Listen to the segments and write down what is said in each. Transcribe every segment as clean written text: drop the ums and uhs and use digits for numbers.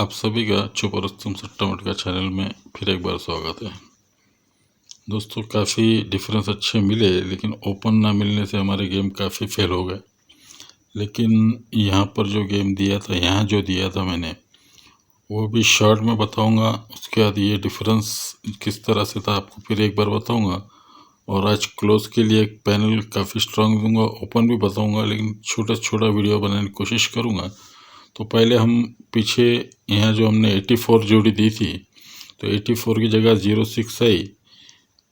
आप सभी का चुप रुस्तम सट्टा मटका चैनल में फिर एक बार स्वागत है। दोस्तों, काफ़ी डिफरेंस अच्छे मिले, लेकिन ओपन ना मिलने से हमारे गेम काफ़ी फेल हो गए। लेकिन यहाँ पर जो गेम दिया था, यहाँ जो दिया था मैंने, वो भी शॉर्ट में बताऊंगा। उसके बाद ये डिफरेंस किस तरह से था आपको फिर एक बार बताऊंगा। और आज क्लोज के लिए एक पैनल काफ़ी स्ट्रांग दूंगा, ओपन भी बताऊंगा, लेकिन छोटा छोटा वीडियो बनाने की कोशिश करूँगा। तो पहले हम पीछे यहाँ जो हमने 84 जोड़ी दी थी, तो 84 की जगह 06 आई,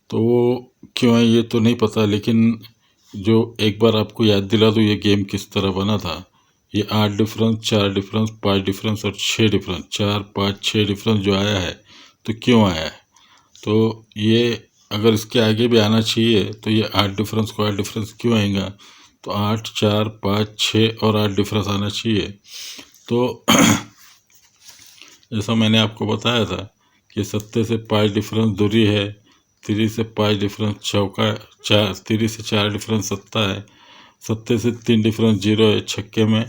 तो वो क्यों है ये तो नहीं पता, लेकिन जो एक बार आपको याद दिला दूँ ये गेम किस तरह बना था। ये 8 डिफरेंस, 4 डिफरेंस, 5 डिफरेंस और 6 डिफरेंस, 4 5 6 डिफरेंस जो आया है, तो क्यों आया है। तो ये अगर इसके आगे भी आना चाहिए तो ये 8 डिफरेंस को 8 डिफरेंस क्यों आएगा, तो 8 4 5 6 और 8 डिफरेंस आना चाहिए। तो जैसा मैंने आपको बताया था कि 7 से 5 डिफरेंस दूरी है, 3 से 5 डिफरेंस चौका, 3 से 4 डिफरेंस 7 है, 7 से 3 डिफरेंस 0 है, छक्के में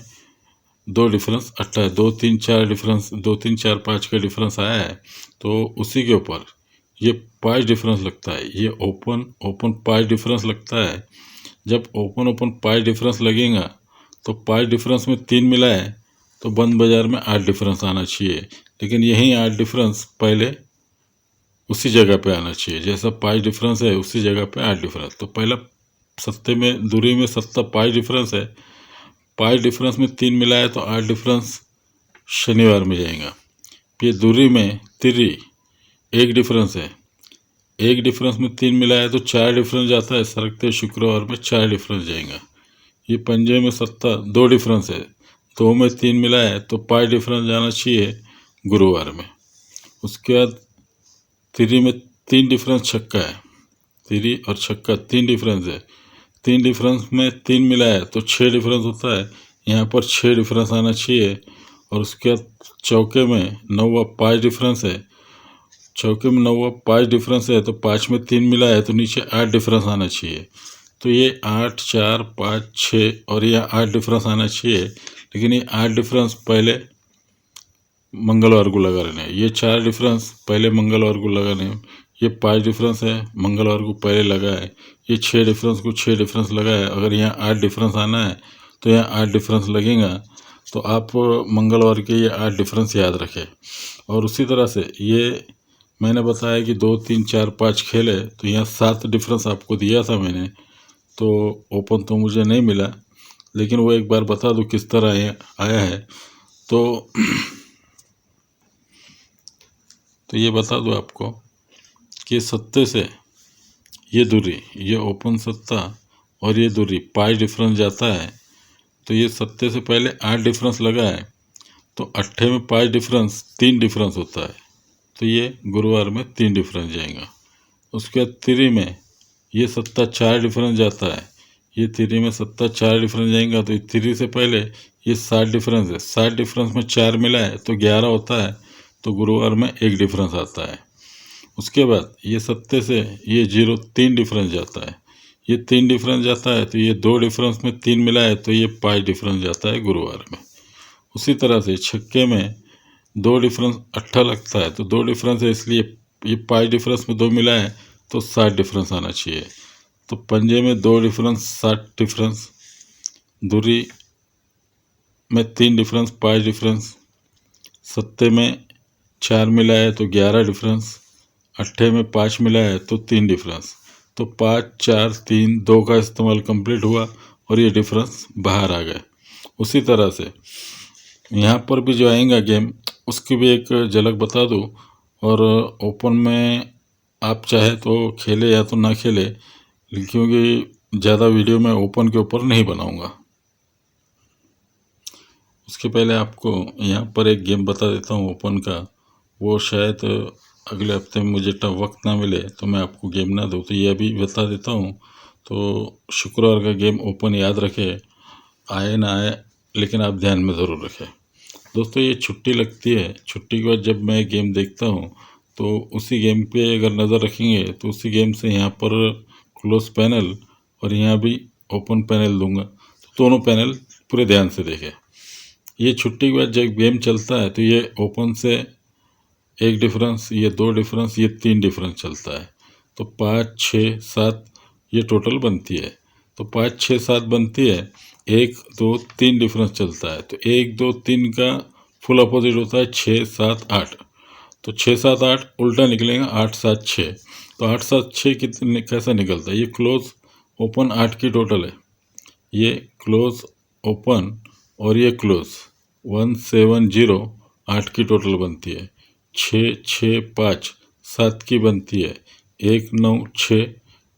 2 डिफरेंस 8 है, 2 3 4 डिफरेंस 2 3 4 5 का डिफरेंस आया है। तो उसी के ऊपर ये 5 डिफरेंस लगता है, ये ओपन 5 डिफरेंस लगता है। जब ओपन 5 डिफरेंस लगेगा तो 5 डिफरेंस में 3 मिला है, तो बंद बाजार में 8 डिफरेंस आना चाहिए। लेकिन यही 8 डिफरेंस पहले उसी जगह पे आना चाहिए, जैसा 5 डिफरेंस है उसी जगह पे 8 डिफरेंस। तो पहला सत्ते में दूरी में 5 डिफरेंस है, 5 डिफरेंस में 3 मिला है, तो 8 डिफरेंस शनिवार में जाएगा। फिर दूरी में 3 एक डिफरेंस है, एक डिफरेंस में 3 मिला है तो 4 डिफरेंस जाता है, सरकते शुक्रवार में 4 डिफरेंस जाएगा। ये पंजे में 2 डिफरेंस है, 2 में 3 मिला है तो 5 डिफरेंस जाना चाहिए गुरुवार में। उसके बाद 3 में 3 डिफरेंस छक्का है, 3 और छक्का 3 डिफरेंस है, 3 डिफरेंस में 3 मिला है तो 6 डिफरेंस होता है, यहाँ पर 6 डिफरेंस आना चाहिए। और उसके बाद चौके में 9 व 5 डिफरेंस है, चौके में 9 व 5 डिफरेंस है, तो 5 में 3 मिला है तो नीचे 8 डिफरेंस आना चाहिए। तो ये 8 4 5 6 और ये 8 डिफरेंस आना चाहिए। लेकिन ये 8 डिफरेंस पहले मंगलवार को लगा लेने, ये 4 डिफरेंस पहले मंगलवार को लगाने, ये 5 डिफरेंस है मंगलवार को पहले लगा है, ये 6 डिफरेंस को 6 डिफरेंस लगा है। अगर यहाँ 8 डिफरेंस आना है तो यहाँ 8 डिफरेंस लगेगा। तो आप मंगलवार के ये 8 डिफरेंस याद रखें। और उसी तरह से ये मैंने बताया कि 2 3 4 5 खेले, तो यहाँ 7 डिफरेंस आपको दिया था मैंने, तो ओपन तो मुझे नहीं मिला, लेकिन वो एक बार बता दूँ किस तरह आया है। तो ये बता दूँ आपको कि 7 से ये दूरी, ये ओपन 7 और ये दूरी 5 डिफरेंस जाता है, तो ये 7 से पहले 8 डिफरेंस लगा है, तो 8 में 5 डिफरेंस 3 डिफरेंस होता है, तो ये गुरुवार में 3 डिफरेंस जाएगा। उसके बाद 3 में ये 4 डिफरेंस जाता है, ये 3 में 4 डिफरेंस जाएगा, तो 3 से पहले ये 7 डिफरेंस है, 7 डिफरेंस में 4 मिला है तो 11 होता है, तो गुरुवार में 1 डिफरेंस आता है। उसके बाद ये 7 से ये 3 डिफरेंस जाता है, ये 3 डिफरेंस जाता है, तो ये 2 डिफरेंस में 3 मिला है तो ये 5 डिफरेंस जाता है गुरुवार में। उसी तरह से छक्के में 2 डिफरेंस 8 लगता है, तो 2 डिफरेंस है इसलिए ये 5 डिफरेंस में 2 मिला है तो 7 डिफरेंस आना चाहिए। तो पंजे में 2 डिफरेंस 7 डिफरेंस, दूरी में 3 डिफरेंस 5 डिफरेंस, 7 में 4 मिला है तो 11 डिफरेंस, 8 में 5 मिला है तो 3 डिफरेंस। तो 5 4 3 2 का इस्तेमाल कंप्लीट हुआ और ये डिफरेंस बाहर आ गए। उसी तरह से यहाँ पर भी जो आएगा गेम, उसकी भी एक झलक बता दूँ। और ओपन में आप चाहे तो खेले या तो ना खेले, क्योंकि ज़्यादा वीडियो मैं ओपन के ऊपर नहीं बनाऊंगा। उसके पहले आपको यहाँ पर एक गेम बता देता हूँ ओपन का, वो शायद अगले हफ्ते में मुझे वक्त ना मिले तो मैं आपको गेम ना दूँ, तो ये अभी बता देता हूँ। तो शुक्रवार का गेम ओपन याद रखे, आए ना आए, लेकिन आप ध्यान में ज़रूर रखें। दोस्तों, ये छुट्टी लगती है, छुट्टी के बाद जब मैं गेम देखता हूँ तो उसी गेम पे अगर नज़र रखेंगे तो उसी गेम से यहाँ पर क्लोज पैनल और यहाँ भी ओपन पैनल दूंगा, तो दोनों पैनल पूरे ध्यान से देखें। ये छुट्टी के बाद जब गेम चलता है तो ये ओपन से एक डिफरेंस, ये 2 डिफरेंस, ये 3 डिफरेंस चलता है। तो 5 6 7 ये टोटल बनती है। तो 5 6 7 बनती है, 1 2 3 डिफरेंस चलता है। तो 1 2 3 का फुल अपोजिट होता है 6 7 8। तो 6 7 8 उल्टा निकलेगा 8 7 6। तो 8 7 6 कितने कैसा निकलता है? ये क्लोज ओपन 8 की टोटल है, ये क्लोज ओपन और ये क्लोज 1 7 0 8 की टोटल बनती है। 6 6 5 7 की बनती है। 1 9 6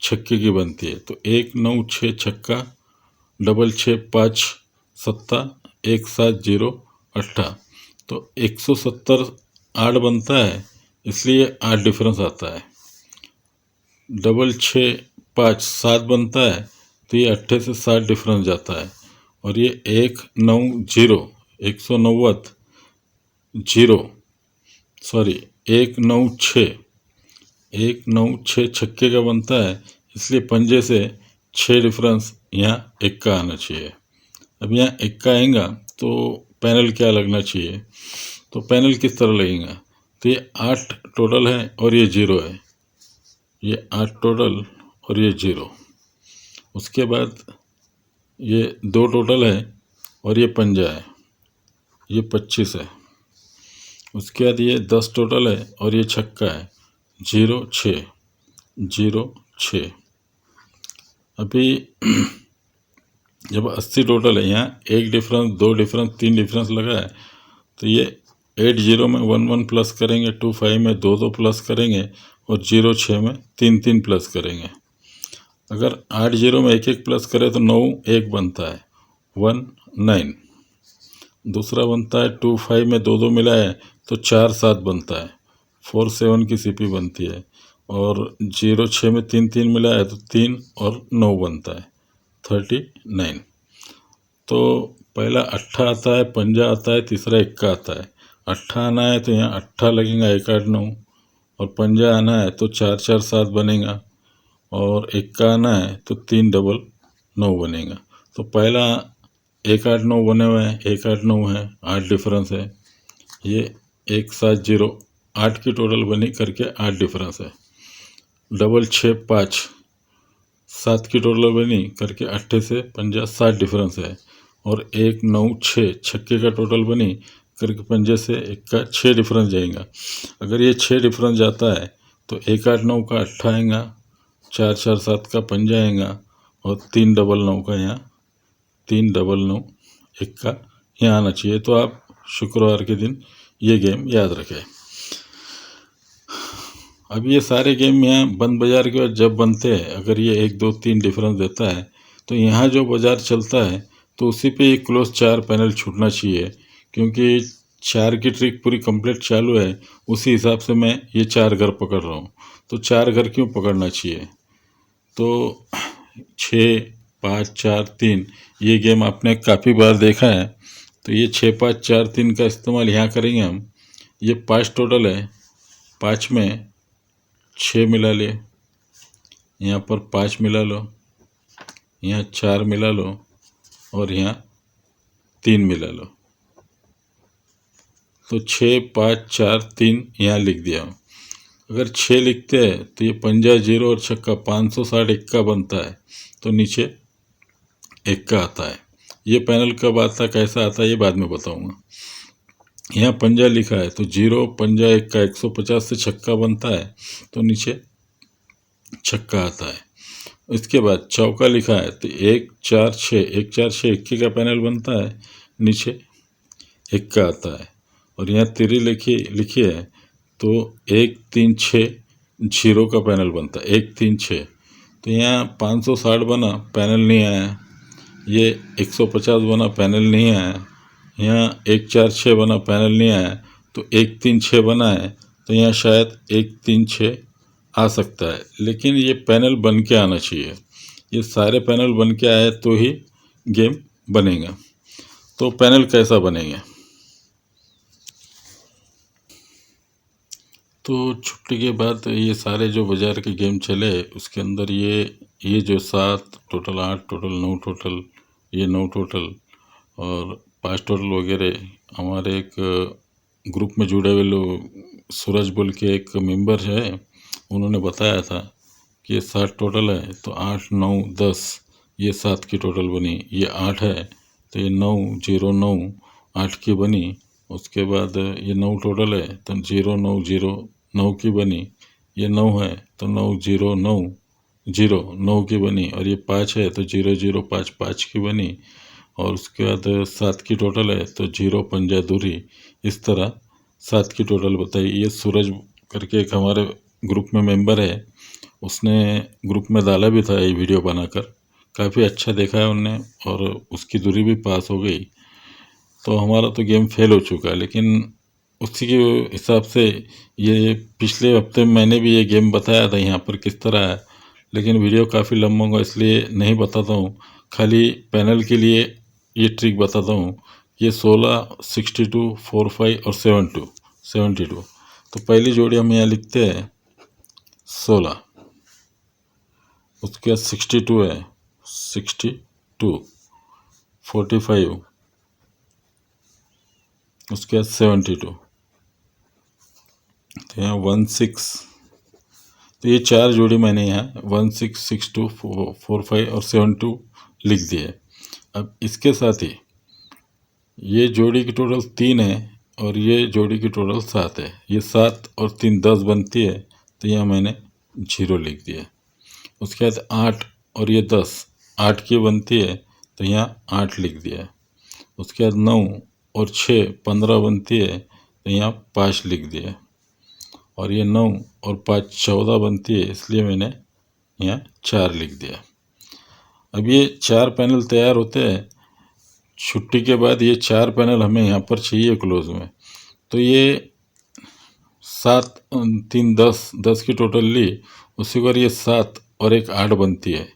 छक्के की बनती है। तो 1 9 6 छक्का, डबल 6 5 सत्ता, 1 7 0 अट्ठा। तो 170 8 बनता है, इसलिए 8 डिफरेंस आता है। डबल 6 5 7 बनता है, तो ये 8 से 7 डिफरेंस जाता है। और ये 1 9 0 190 0 सॉरी 1 9 6 1 9 6 छक्के का बनता है, इसलिए पंजे से 6 डिफरेंस यहाँ एक्का आना चाहिए। अब यहाँ एक्का आएगा तो पैनल क्या लगना चाहिए? तो पैनल किस तरह लगेगा? तो ये 8 टोटल है और ये 0 है, ये 8 टोटल और ये 0। उसके बाद ये 2 टोटल है और ये पंजा है, ये 25 है। उसके बाद ये 10 टोटल है और ये छक्का है, 0 6 0 6। अभी जब 80 टोटल है, यहाँ 1 डिफरेंस 2 डिफरेंस 3 डिफरेंस लगा है, तो ये 8 0 में 1 1 प्लस करेंगे, 2 5 में 2 2 प्लस करेंगे और 0 6 में 3 3 प्लस करेंगे। अगर 8 0 में 1 1 प्लस करें तो 9 1 बनता है, 1 9। दूसरा बनता है 2 5 में 2 2 मिला है तो 4 7 बनता है, 4 7 की सीपी बनती है। और 0 6 में 3 3 मिला है तो 3 और 9 बनता है, 39। तो पहला अट्ठा आता है, पंजा आता है, तीसरा एक्का आता है। अट्ठा आना है तो यहाँ अट्ठा लगेगा 1 8 9, और पंजा आना है तो 4 4 7 बनेगा, और एक्का आना है तो 3 डबल 9 बनेगा। तो पहला 1 8 9 बने हुए हैं, 1 8 9 है, 8 डिफरेंस है। ये 1 7 0 8 की टोटल बनी करके 8 डिफरेंस है। डबल 6 5 7 की टोटल बनी करके 8 से पंजा 7 डिफरेंस है। और 1 9 6 छक्के का टोटल बनी करके पंजे से एक का 6 डिफरेंस जाएगा। अगर ये 6 डिफरेंस जाता है तो 1 8 9 का अट्ठा आएगा, 4 4 7 का पंजा आएगा, और 3 डबल 9 का यहाँ 3 डबल 9 एक का यहाँ आना चाहिए। तो आप शुक्रवार के दिन ये गेम याद रखें। अब ये सारे गेम यहाँ बंद बाज़ार के बाद जब बनते हैं, अगर ये 1 2 3 डिफरेंस देता है तो यहाँ जो बाज़ार चलता है तो उसी पे ये क्लोज 4 पैनल छूटना चाहिए, क्योंकि 4 की ट्रिक पूरी कंप्लीट चालू है। उसी हिसाब से मैं ये 4 घर पकड़ रहा हूँ। तो 4 घर क्यों पकड़ना चाहिए? तो 6 5 4 3 ये गेम आपने काफ़ी बार देखा है। तो ये 6 5 4 3 का इस्तेमाल यहाँ करेंगे हम। ये 5 टोटल है, 5 में 6 मिला ले, यहाँ पर 5 मिला लो, यहाँ 4 मिला लो, और यहाँ 3 मिला लो। तो 6 5 4 3 यहाँ लिख दिया। अगर 6 लिखते हैं तो ये पंजा 0 और छक्का 560 एक्का बनता है, तो नीचे एक्का आता है। ये पैनल कब आता है, कैसा आता है, ये बाद में बताऊंगा। यहाँ पंजा लिखा है तो 0 पंजा एक्का 150 से छक्का बनता है, तो नीचे छक्का आता है। इसके बाद चौका लिखा है तो 1 4 6 1 4 6 इक्की का पैनल बनता है, नीचे एक्का आता है। और यहाँ तिरी लिखी है तो 1 3 6 0 का पैनल बनता है, 1 3 6। तो यहाँ 560 बना, पैनल नहीं आया। ये 150 बना, पैनल नहीं आया। यहाँ 1 4 6 बना, पैनल नहीं आया। तो 1 3 6 बना है, तो यहाँ शायद 1 3 6 आ सकता है, लेकिन ये पैनल बन के आना चाहिए। ये सारे पैनल बन के आए तो ही गेम बनेगा। तो पैनल कैसा बनेंगे? तो छुट्टी के बाद ये सारे जो बाज़ार के गेम चले, उसके अंदर ये जो 7 टोटल 8 टोटल 9 टोटल, ये 9 टोटल और पास टोटल वगैरह हमारे एक ग्रुप में जुड़े हुए लोग सूरज बोल के एक मेंबर है, उन्होंने बताया था कि ये 7 टोटल है, तो 8 9 10 ये 7 की टोटल बनी, ये 8 है तो ये 9 0 9 8 की बनी। उसके बाद ये 9 टोटल है तो 0 9 0 9 की बनी, ये 9 है तो 9 0 9 0 9 की बनी, और ये 5 है तो 0 0 5 5 की बनी। और उसके बाद 7 की टोटल है तो 0 पंजा दूरी, इस तरह 7 की टोटल बताई। ये सूरज करके एक हमारे ग्रुप में मेंबर है, उसने ग्रुप में डाला भी था ये वीडियो बनाकर, काफ़ी अच्छा देखा है उनने और उसकी दूरी भी पास हो गई। तो हमारा तो गेम फेल हो चुका है, लेकिन उसी के हिसाब से ये पिछले हफ्ते मैंने भी ये गेम बताया था यहाँ पर किस तरह है, लेकिन वीडियो काफ़ी लंबा होगा इसलिए नहीं बताता हूँ। खाली पैनल के लिए ये ट्रिक बताता हूँ। ये 16 62 45 और 72। तो पहली जोड़ी हम यहाँ लिखते हैं 16, उसके बाद 62 है 62, 45, उसके बाद 72, तो यहाँ 16। तो ये 4 जोड़ी मैंने यहाँ 16 62 45 और 72 लिख दिए। अब इसके साथ ही ये जोड़ी की टोटल 3 है और ये जोड़ी की टोटल 7 है, ये 7 और 3 10 बनती है, तो यहाँ मैंने 0 लिख दिया। उसके बाद 8 और ये 10 8 की बनती है, तो यहाँ 8 लिख दिया। उसके बाद 9 और 6 15 बनती है, तो यहाँ 5 लिख दिया। और ये 9 और 5 14 बनती है, इसलिए मैंने यहाँ 4 लिख दिया। अब ये 4 पैनल तैयार होते हैं, छुट्टी के बाद ये 4 पैनल हमें यहाँ पर चाहिए क्लोज में। तो ये 7 3 10 10 की टोटल ली, उसी पर ये 7 और एक 8 बनती है।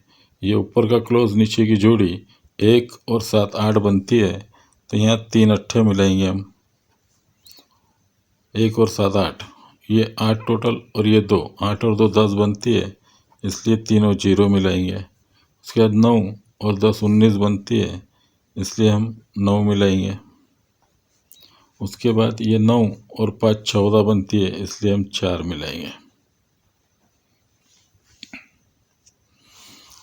ये ऊपर का क्लोज नीचे की जोड़ी 1 और 7 8 बनती है, तो यहाँ 3 अट्ठे मिलाएंगे हम, 1 और 7 8, ये 8 टोटल और ये 2 8 और 2 10 बनती है, इसलिए तीनों 0 मिलाएंगे। उसके बाद 9 और 10 19 बनती है, इसलिए हम 9 मिलाएंगे। उसके बाद ये 9 और 5 14 बनती है, इसलिए हम 4 मिलाएंगे।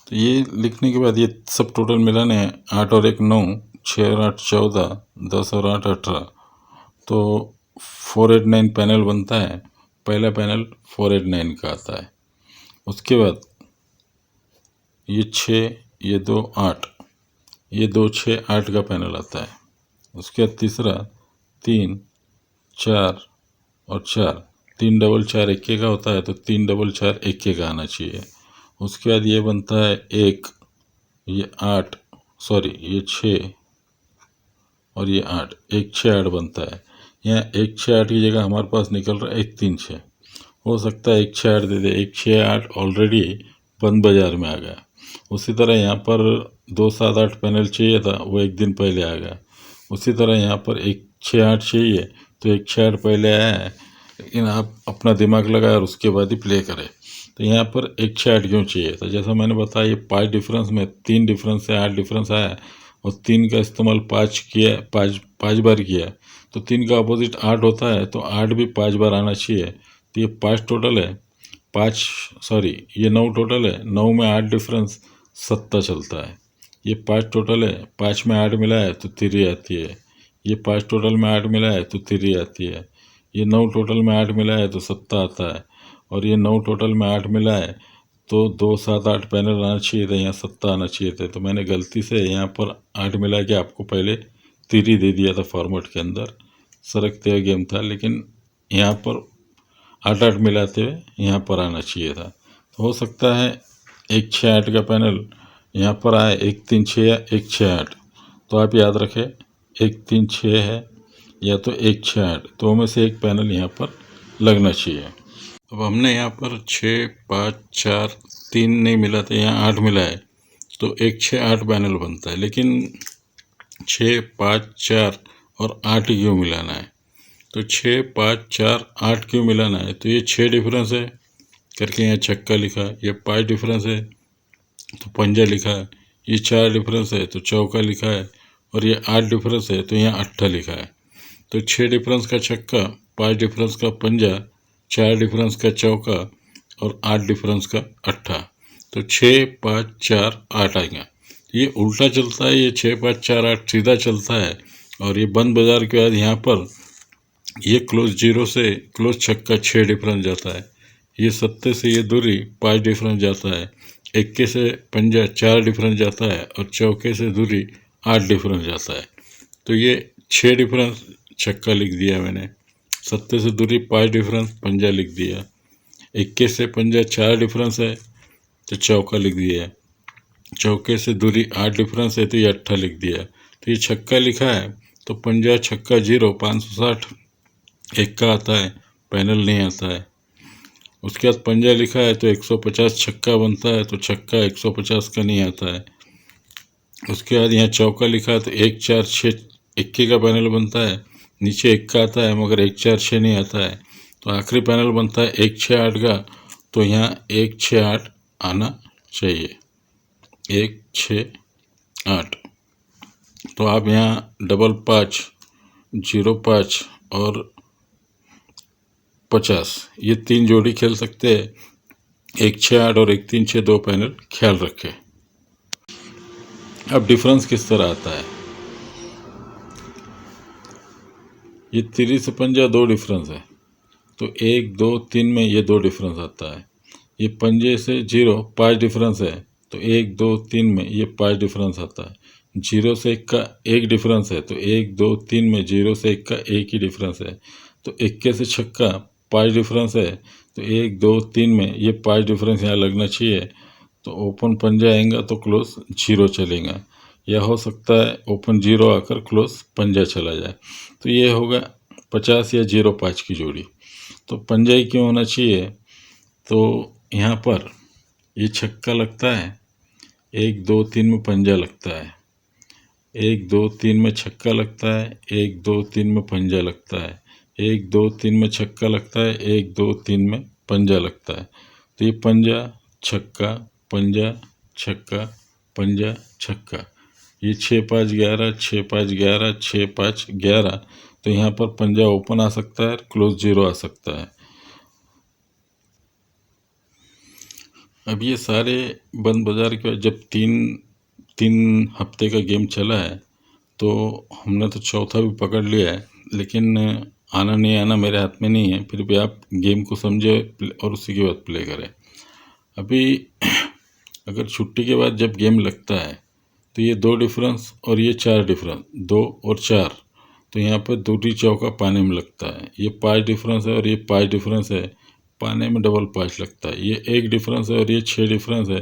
तो ये लिखने के बाद ये सब टोटल मिलाने हैं, 8 और 1 9, 6 और 8 14, 10 और 8 18, तो 489 पैनल बनता है। पहला पैनल 489 का आता है। उसके बाद ये 6 ये 2 8, ये 2 6 8 का पैनल आता है। उसके बाद तीसरा 3 4 और 4, 3 डबल 4 इक्के का होता है, तो 3 डबल 4 इक्के का आना चाहिए। उसके बाद ये बनता है 1, ये 8 सॉरी ये 6 और ये 8, 1 6 8 बनता है। यहाँ 1 6 8 की जगह हमारे पास निकल रहा है 1 3 6, हो सकता है 1 6 8 दे दे। 1 6 8 ऑलरेडी बंद बाजार में आ गया। उसी तरह यहाँ पर 2 7 8 पैनल चाहिए था, वो एक दिन पहले आ गया। उसी तरह यहाँ पर 1 6 8 चाहिए, तो 1 6 8 पहले आया है, लेकिन आप अपना दिमाग लगाए और उसके बाद ही प्ले करें। तो यहाँ पर 1 6 8 क्यों चाहिए था, जैसा मैंने बताया ये 5 डिफरेंस में 3 डिफरेंस से 8 डिफरेंस आया, और 3 का इस्तेमाल 5 किया, 5 बार किया, तो 3 का अपोजिट 8 होता है, तो 8 भी 5 बार आना चाहिए। तो ये 5 टोटल है, 5 सॉरी ये 9 टोटल है, 9 में 8 डिफरेंस 7 चलता है। ये 5 टोटल है, 5 में 8 मिला है तो 3 आती है। ये 5 टोटल में 8 मिला है तो 3 आती है। ये 9 टोटल में 8 मिला है तो 7 आता है। और ये 9 टोटल में 8 मिला है तो 2 7 8 पैनल आना चाहिए था, यहाँ 7 आना चाहिए थे। तो मैंने गलती से यहाँ पर 8 मिला के आपको पहले 3 दे दिया था फॉर्मेट के अंदर, सरकते हुए गेम था, लेकिन यहाँ पर 8 8 मिलाते हुए यहाँ पर आना चाहिए था। तो हो सकता है 1 6 8 का पैनल यहाँ पर आए, 1 3 6 या 1 6 8। तो आप याद रखें 1 3 6 है या तो 1 6 8, तो में से एक पैनल यहाँ पर लगना चाहिए। अब हमने यहाँ पर 6 5 4 3 नहीं मिला था, यहाँ 8 मिला है, तो 1 6 8 पैनल बनता है। लेकिन 6 5 4 और 8 क्यों मिलाना है, तो 6 5 4 8 क्यों मिलाना है, तो ये 6 डिफरेंस है करके यहाँ छक्का लिखा, ये 5 डिफरेंस है तो पंजा लिखा है, ये 4 डिफरेंस है तो चौका लिखा है, और ये 8 डिफरेंस है तो यहाँ 8 लिखा है। तो 6 डिफरेंस का छक्का, 5 डिफरेंस का पंजा, 4 डिफरेंस का चौका और 8 डिफरेंस का अट्ठा। तो 6 5 4 8 आएगा। ये उल्टा चलता है, ये 6 5 4 8 सीधा चलता है। और ये बंद बाजार के बाद यहाँ पर ये क्लोज जीरो से क्लोज छक्का 6 डिफरेंस जाता है। ये सत्ते से ये दूरी 5 डिफरेंस जाता है। इक्के से पंजा 4 डिफरेंस जाता है और चौके से दूरी 8 डिफरेंस जाता है। तो ये 6 डिफरेंस छक्का लिख दिया मैंने। सत्ते से दूरी 5 डिफरेंस पंजा लिख दिया। इक्के से पंजा 4 डिफरेंस है तो चौका लिख दिया। चौके से दूरी 8 डिफरेंस है तो ये अट्ठा लिख दिया। तो ये छक्का लिखा है तो पंजा छक्का 0 560 इक्का आता है, पैनल नहीं आता है। उसके बाद पंजा लिखा है तो 150 छक्का बनता है तो छक्का 150 का नहीं आता है। उसके बाद यहाँ चौका लिखा है तो 1 4 6 इक्के का पैनल बनता है। नीचे इक्का आता है मगर 1 4 6 नहीं आता है। तो आखिरी पैनल बनता है 1 6 8 का। तो यहाँ 1 6 8 आना चाहिए, 1 6 8। तो आप यहाँ डबल 5 0 5 और 50 ये 3 जोड़ी खेल सकते हैं। 1 6 8 और 1 3 6 2 पैनल ख्याल रखें। अब डिफरेंस किस तरह आता है, ये 3 से पंजा 2 डिफरेंस है तो 1 2 3 में ये 2 डिफरेंस आता है। ये पंजे से 0 5 डिफरेंस है तो 1 2 3 में ये 5 डिफरेंस आता है। 0 से 1 का 1 डिफरेंस है तो 1 2 3 में 0 से 1 का 1 ही डिफरेंस है। तो इक्के से छक्का 5 डिफरेंस है तो 1 2 3 में ये 5 डिफरेंस यहाँ लगना चाहिए। तो ओपन पंजा आएगा तो क्लोज 0 चलेगा, या हो सकता है ओपन 0 आकर क्लोज पंजा चला जाए। तो ये होगा 50 या 0 5 की जोड़ी। तो पंजा ही क्यों होना चाहिए, तो यहाँ पर ये छक्का लगता है, 1 2 3 में पंजा लगता है, 1 2 3 में छक्का लगता है, 1 2 3 में पंजा लगता है, 1 2 3 में छक्का लगता है, 1 2 3 में पंजा लगता है। तो ये पंजा छक्का पंजा छक्का पंजा छक्का, ये 6 5 11 6 5 11 6 5 11। तो यहाँ पर पंजा ओपन आ सकता है, क्लोज 0 आ सकता है। अब ये सारे बंद बाजार के बाद जब तीन हफ्ते का गेम चला है तो हमने तो चौथा भी पकड़ लिया है, लेकिन आना नहीं आना मेरे हाथ में नहीं है। फिर भी आप गेम को समझे और उसी के बाद प्ले करें। अभी अगर छुट्टी के बाद जब गेम लगता है तो ये 2 डिफरेंस और ये 4 डिफरेंस, 2 और 4, तो यहाँ पर दूटी चौका पाने में लगता है। ये 5 डिफरेंस है और ये 5 डिफरेंस है, पाने में डबल 5 लगता है। ये 1 डिफरेंस है और ये 6 डिफरेंस है,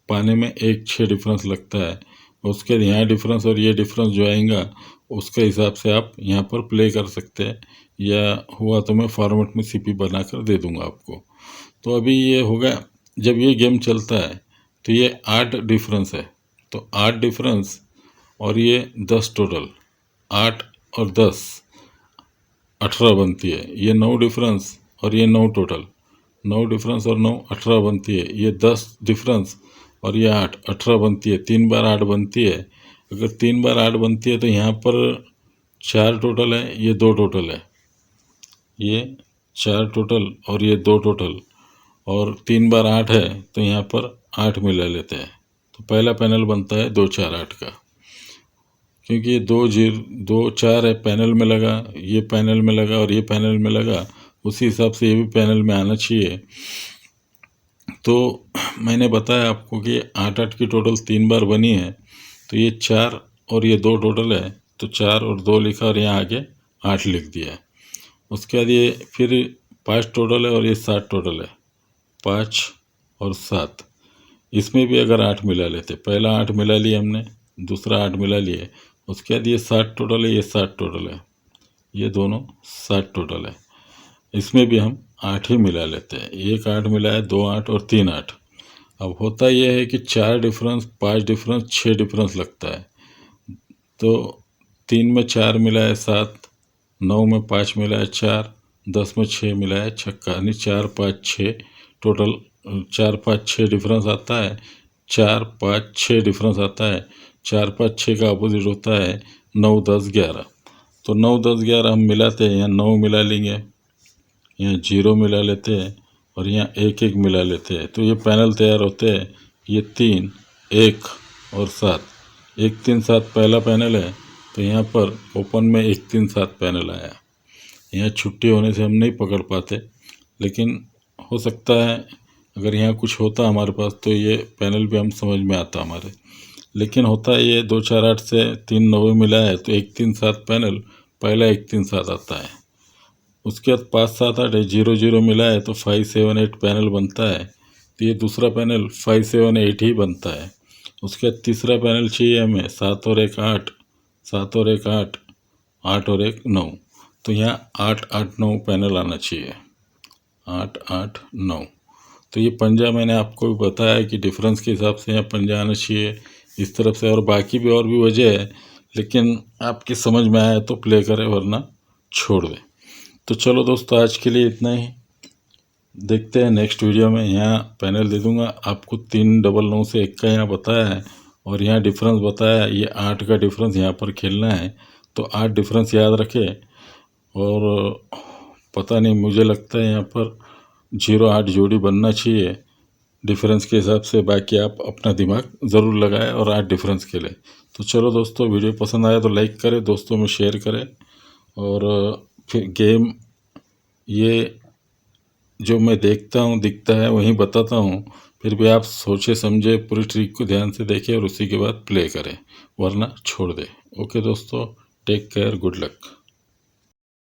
पाने में 1 6 डिफरेंस लगता है। उसके बाद यहाँ डिफरेंस और ये डिफरेंस जो आएगा उसके हिसाब से आप यहाँ पर प्ले कर सकते हैं, या हुआ तो मैं फॉर्मेट में सीपी बना कर दे दूँगा आपको। तो अभी ये होगा, जब ये गेम चलता है तो ये 8 डिफरेंस है, तो 8 डिफरेंस और ये 10 टोटल, 8 और 10 18 बनती है। ये 9 डिफरेंस और ये 9 टोटल, 9 डिफरेंस और 9 18 बनती है। ये 10 डिफरेंस और ये 8 18 बनती है। 3 बार 8 बनती है। अगर 3 बार 8 बनती है तो यहाँ पर 4 टोटल है, ये 2 टोटल है, ये 4 टोटल और ये 2 टोटल, और 3 बार 8 है तो यहाँ पर 8 मिला लेते हैं। तो पहला पैनल बनता है 2 4 8 का, क्योंकि ये 2 4 है, पैनल में लगा, ये पैनल में लगा और ये पैनल में लगा, उसी हिसाब से ये भी पैनल में आना चाहिए। तो मैंने बताया आपको कि 8 8 की टोटल 3 बार बनी है, तो ये 4 और ये 2 टोटल है, तो 4 और 2 लिखा और यहाँ आगे 8 लिख दिया। उसके बाद ये फिर 5 टोटल है और ये 7 टोटल है, 5 और 7। इसमें भी अगर 8 मिला लेते, पहला 8 मिला लिया हमने, दूसरा 8 मिला लिए, उसके बाद ये 7 टोटल है, ये 7 टोटल है, ये दोनों 7 टोटल है। इसमें भी हम 8 ही मिला लेते हैं, एक 8 मिला है, 2 8 और 3 8। अब होता यह है कि 4 डिफरेंस 5 डिफरेंस 6 डिफरेंस लगता है। तो 3 में 4 मिला है 7, 9 में 5 मिला है 4, 10 में 6 मिला है छक्का, यानी 4 5 6 टोटल, 4 5 6 डिफरेंस आता है, 4 5 6 डिफरेंस आता है। 4 5 6 का अपोजिट होता है 9 10 11। तो 9 10 11 हम मिलाते हैं, यहाँ 9 मिला लेंगे, यहाँ 0 मिला लेते हैं और यहाँ 1 1 मिला लेते हैं। तो ये पैनल तैयार होते हैं। ये 3 1 और 7, 1 3 7 पहला पैनल है। तो यहाँ पर ओपन में 1 3 7 पैनल आया। यहाँ छुट्टी होने से हम नहीं पकड़ पाते, लेकिन हो सकता है अगर यहाँ कुछ होता हमारे पास तो ये पैनल भी हम समझ में आता हमारे। लेकिन होता है ये 2 4 8 से 3 9 मिला है तो 1 3 7 पैनल पहला 1 3 7 आता है। उसके बाद 5 7 8 है, 0 0 मिला है तो 5 7 8 पैनल बनता है। तो ये दूसरा पैनल 5 7 8 ही बनता है। उसके बाद तीसरा पैनल चाहिए हमें 7 और 1 8, 7 और 1 8, 8 और 1 9। तो यहाँ 8 8 9 पैनल आना चाहिए, 8 8 9। तो ये पंजा मैंने आपको भी बताया कि डिफरेंस के हिसाब से यहाँ पंजा आना चाहिए इस तरफ से। और बाकी भी और भी वजह है, लेकिन आपकी समझ में आया तो प्ले करें, वरना छोड़ दें। तो चलो दोस्तों, आज के लिए इतना ही। देखते हैं नेक्स्ट वीडियो में। यहाँ पैनल दे दूँगा आपको, 3 डबल 9 से 1 का यहाँ बताया है और यहाँ डिफरेंस बताया है। ये 8 का डिफरेंस यहाँ पर खेलना है, तो 8 डिफरेंस याद रखें। और पता नहीं, मुझे लगता है यहाँ पर 0 8 जोड़ी बनना चाहिए डिफरेंस के हिसाब से। बाकी आप अपना दिमाग ज़रूर लगाएं और 8 डिफरेंस खेलें। तो चलो दोस्तों, वीडियो पसंद आया तो लाइक करें, दोस्तों में शेयर करें। और फिर गेम ये जो मैं देखता हूँ दिखता है वहीं बताता हूँ, फिर भी आप सोचे समझे पूरी ट्रिक को ध्यान से देखें और उसी के बाद प्ले करें, वरना छोड़ दें। ओके दोस्तों, टेक केयर, गुड लक।